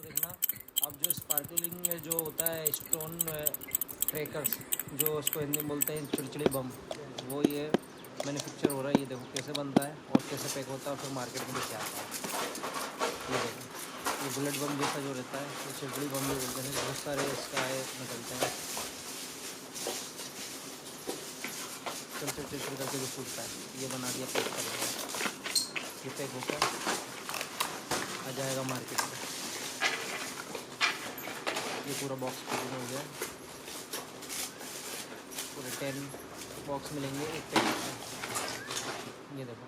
देखना अब जो स्पार्कलिंग में जो होता है स्टोन क्रैकर्स, जो उसको हिंदी में बोलते हैं चिड़चिड़ी बम, वो ये मैन्युफैक्चर हो रहा है। ये देखो कैसे बनता है और कैसे पैक होता है और फिर मार्केट में कैसे आता है। ये देखो ये बुलेट बम जैसा जो रहता है ये चिड़चिड़ी बम भी बोलते हैं। बहुत सारे इसका निकलते हैं, चिड़चिड़ करके जो फूटता है। ये बना दिया, पैक कर दिया, ये पैक होकर आ जाएगा मार्केट में। ये पूरा बॉक्स पैकिंग हो गया, पूरे 10 बॉक्स मिलेंगे एक पैकेट में। ये देखो